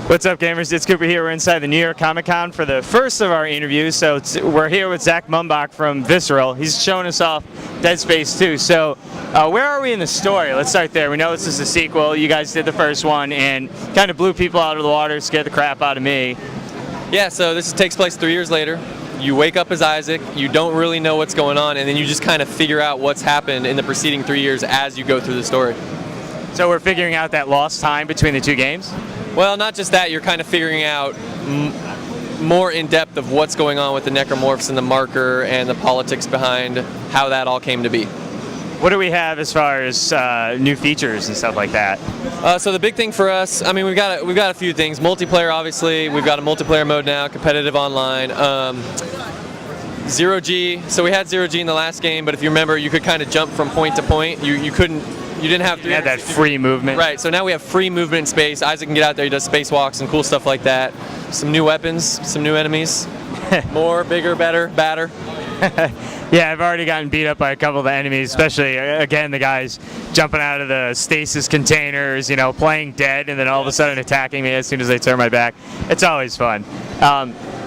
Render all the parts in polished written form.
What's up, gamers? It's Cooper here. We're inside the New York ComicCon for the first of our interviews. So we're here with Zach Mumbach from Visceral. He's showing us off Dead Space 2. So where are we in the story? Let's start there. We know this is a sequel. You guys did the first one and kind of blew people out of the water, scared the crap out of me. Yeah, so this takes place 3 years later. You wake up as Isaac, you don't really know what's going on, and then you just kind of figure out what's happened in the preceding 3 years as you go through the story. So we're figuring out that lost time between the two games? Well, not just that, you're kind of figuring out more in depth of what's going on with the necromorphs and the marker and the politics behind how that all came to be. What do we have as far as new features and stuff like that? So the big thing for us, I mean, we've got a few things. Multiplayer, obviously. We've got a multiplayer mode now, competitive online. Zero G. So we had 0G in the last game, but if you remember, you could kind of jump from point to point. You didn't have to have that free movement. Right, so now we have free movement in space. Isaac can get out there, he does spacewalks and cool stuff like that. Some new weapons, some new enemies. More, bigger, better, badder. Yeah, I've already gotten beat up by a couple of the enemies, especially, again, the guys jumping out of the stasis containers, you know, playing dead and then all of a sudden attacking me as soon as they turn my back. It's always fun.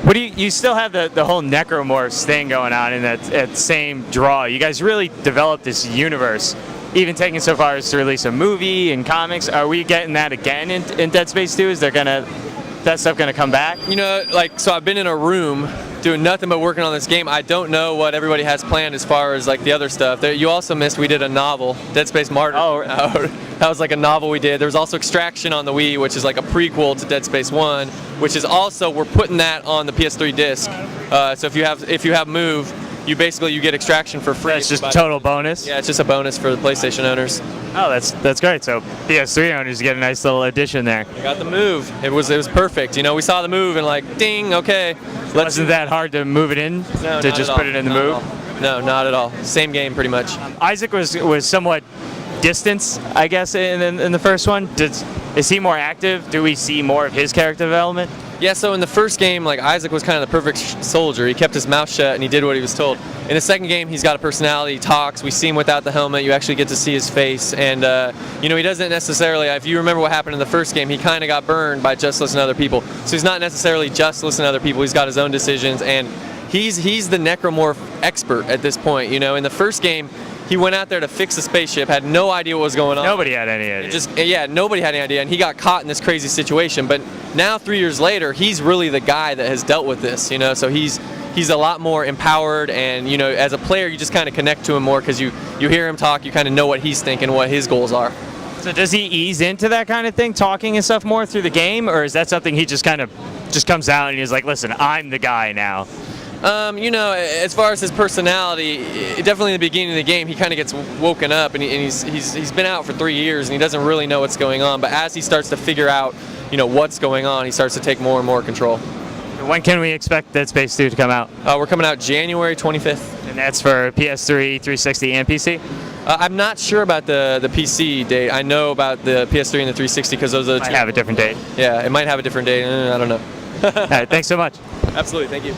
What do you still have the whole necromorphs thing going on in that same draw. You guys really developed this universe, even taking so far as to release a movie and comics. Are we getting that again in Dead Space 2? Is that stuff gonna come back? You know, like, so I've been in a room doing nothing but working on this game. I don't know what everybody has planned as far as like the other stuff. You also missed we did a novel, Dead Space Martyr. Oh, that was like a novel we did. There was also Extraction on the Wii, which is like a prequel to Dead Space 1, which is also, we're putting that on the PS3 disc. So if you have Move, you get Extraction for free. That's just total bonus? Yeah, it's just a bonus for the PlayStation owners. Oh, that's great. So PS3 owners get a nice little addition there. I got the Move. It was perfect. You know, we saw the Move and like, ding, okay. Wasn't that hard to move it in? No, to just put it in the Move? No, not at all. Same game, pretty much. Isaac was somewhat distant, I guess, in the first one. Is he more active? Do we see more of his character development? Yeah, so in the first game, like, Isaac was kind of the perfect soldier. He kept his mouth shut and he did what he was told. In the second game, he's got a personality, he talks, we see him without the helmet, you actually get to see his face, and you know, he doesn't necessarily, if you remember what happened in the first game, he kind of got burned by just listening to other people. So he's not necessarily just listening to other people, he's got his own decisions, and he's the necromorph expert at this point. You know, in the first game, he went out there to fix the spaceship, had no idea what was going on. Nobody had any idea. Nobody had any idea, and he got caught in this crazy situation. But now, 3 years later, he's really the guy that has dealt with this, you know, so he's a lot more empowered, and, you know, as a player, you just kind of connect to him more because you hear him talk, you kind of know what he's thinking, what his goals are. So does he ease into that kind of thing, talking and stuff more through the game, or is that something he just kind of comes out and he's like, listen, I'm the guy now? You know, as far as his personality, definitely in the beginning of the game, he kind of gets woken up, and he's been out for 3 years, and he doesn't really know what's going on. But as he starts to figure out, you know, what's going on, he starts to take more and more control. When can we expect Dead Space 2 to come out? We're coming out January 25th. And that's for PS3, 360, and PC? I'm not sure about the PC date. I know about the PS3 and the 360 because those are the two. Might have a different date. Yeah, it might have a different date. I don't know. All right, thanks so much. Absolutely, thank you.